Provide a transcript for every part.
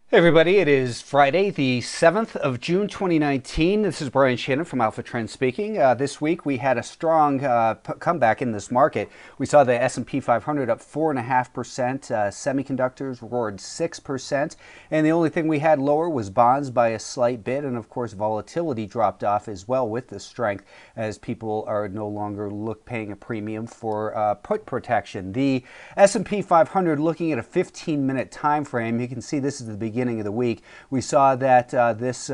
Hey everybody, it is Friday, the 7th of June 2019. This is Brian Shannon from Alpha Trend speaking. This week we had a strong comeback in this market. We saw the S&P 500 up 4.5%, semiconductors roared 6%, and the only thing we had lower was bonds by a slight bit, and of course volatility dropped off as well with the strength as people are no longer paying a premium for put protection. The S&P 500, looking at a 15-minute time frame, you can see this is the beginning of the week. We saw that this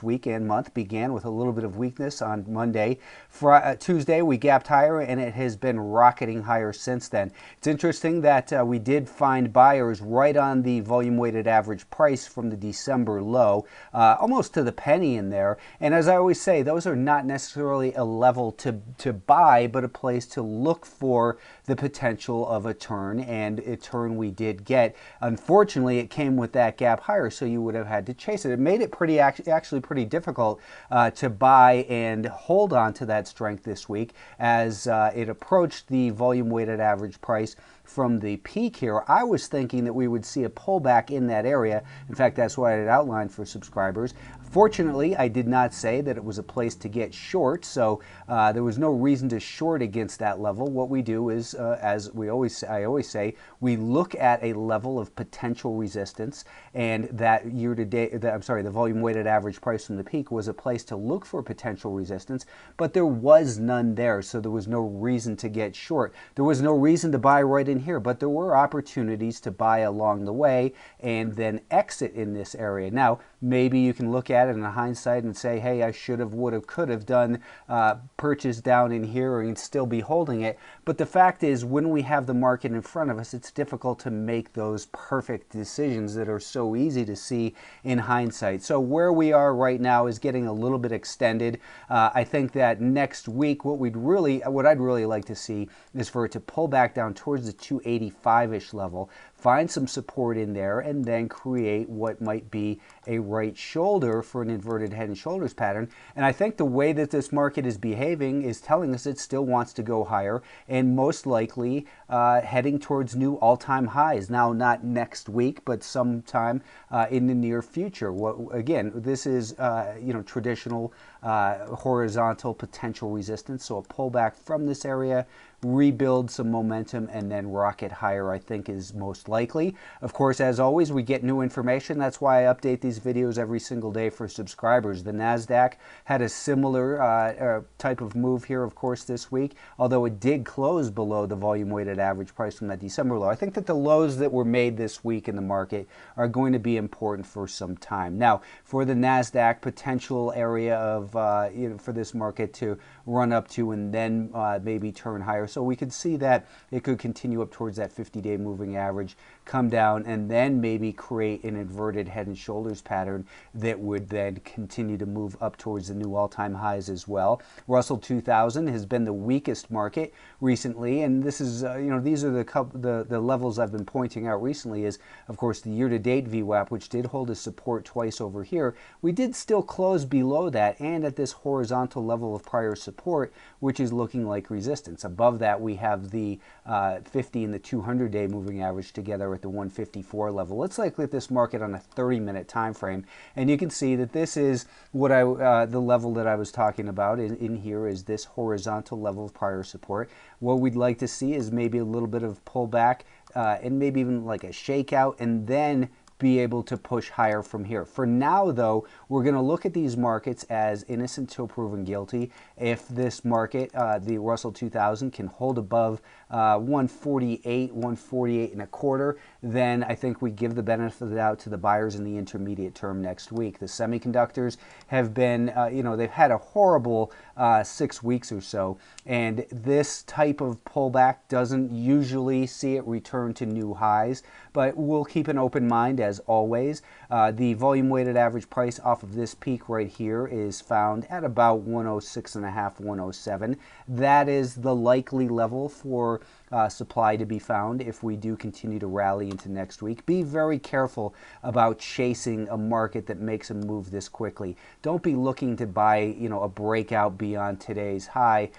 week and month began with a little bit of weakness on Monday. Tuesday, we gapped higher, and it has been rocketing higher since then. It's interesting that we did find buyers right on the volume-weighted average price from the December low, almost to the penny in there. And as I always say, those are not necessarily a level to buy, but a place to look for the potential of a turn, and a turn we did get. Unfortunately, it came with that gap higher, so you would have had to chase it. It made it actually pretty difficult to buy and hold on to that strength this week as it approached the volume weighted average price from the peak here. I was thinking that we would see a pullback in that area. In fact, that's what I had outlined for subscribers. Fortunately, I did not say that it was a place to get short, so there was no reason to short against that level. What we do is, as I always say, we look at a level of potential resistance, and that the volume-weighted average price from the peak was a place to look for potential resistance, but there was none there, so there was no reason to get short. There was no reason to buy right in here, but there were opportunities to buy along the way and then exit in this area. Now, maybe you can look at it in hindsight and say, hey, I should have, would have, could have done purchase down in here and still be holding it. But the fact is, when we have the market in front of us, it's difficult to make those perfect decisions that are so easy to see in hindsight. So where we are right now is getting a little bit extended. I think that next week, what I'd really like to see is for it to pull back down towards the 285-ish level, find some support in there, and then create what might be a right shoulder for an inverted head and shoulders pattern. And I think the way that this market is behaving is telling us it still wants to go higher, and most likely heading towards new all-time highs. Now, not next week, but sometime in the near future. Again, this is traditional horizontal potential resistance. So a pullback from this area, rebuild some momentum, and then rocket higher, I think, is most likely. Of course, as always, we get new information. That's why I update these videos every single day for subscribers. The NASDAQ had a similar type of move here, of course, this week, although it did close below the volume-weighted average price from that December low. I think that the lows that were made this week in the market are going to be important for some time. Now, for the NASDAQ, potential area of for this market to run up to and then maybe turn higher. So we could see that it could continue up towards that 50-day moving average, come down, and then maybe create an inverted head and shoulders pattern that would then continue to move up towards the new all-time highs as well. Russell 2000 has been the weakest market recently, and this is these are the levels I've been pointing out recently. Is of course the year-to-date VWAP, which did hold a support twice over here. We did still close below that and at this horizontal level of prior support, which is looking like resistance. Above that, we have the 50 and the 200-day moving average together at the 154 level. Let's look at this market on a 30-minute time frame, and you can see that this is what the level that I was talking about in here is this horizontal level of prior support. What we'd like to see is maybe a little bit of pullback and maybe even like a shakeout, and then be able to push higher from here. For now, though, we're going to look at these markets as innocent till proven guilty. If this market, the Russell 2000, can hold above 148, 148 and a quarter, then I think we give the benefit of the doubt to the buyers in the intermediate term next week. The semiconductors have been, they've had a horrible 6 weeks or so, and this type of pullback doesn't usually see it return to new highs, but we'll keep an open mind as always. The volume weighted average price off of this peak right here is found at about 106.5, 107. That is the likely level for supply to be found if we do continue to rally into next week. Be very careful about chasing a market that makes a move this quickly. Don't be looking to buy, a breakout beyond today's high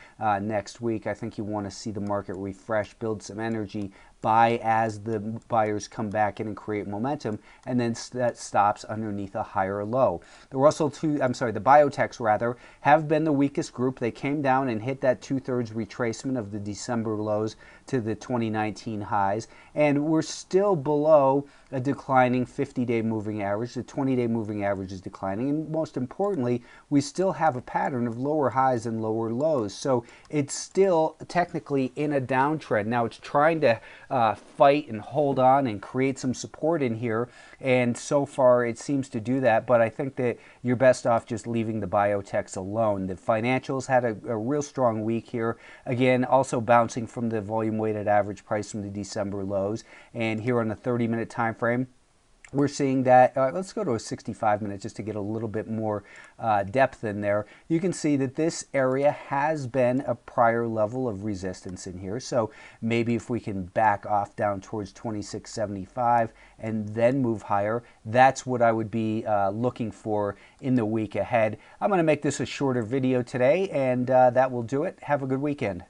next week. I think you want to see the market refresh, build some energy, buy as the buyers come back in and create momentum, and then that stops underneath a higher low. The biotechs rather have been the weakest group. They came down and hit that 2/3 retracement of the December lows to the 2019 highs, and we're still below a declining 50-day moving average. The 20-day moving average is declining, and most importantly, we still have a pattern of lower highs and lower lows. So it's still technically in a downtrend. Now it's trying to fight and hold on and create some support in here, and so far it seems to do that, but I think that you're best off just leaving the biotechs alone. The financials had a real strong week here, again also bouncing from the volume weighted average price from the December lows, and here on the 30-minute time frame we're seeing that, let's go to a 65-minute just to get a little bit more depth in there. You can see that this area has been a prior level of resistance in here. So maybe if we can back off down towards 26.75 and then move higher, that's what I would be looking for in the week ahead. I'm going to make this a shorter video today, and that will do it. Have a good weekend.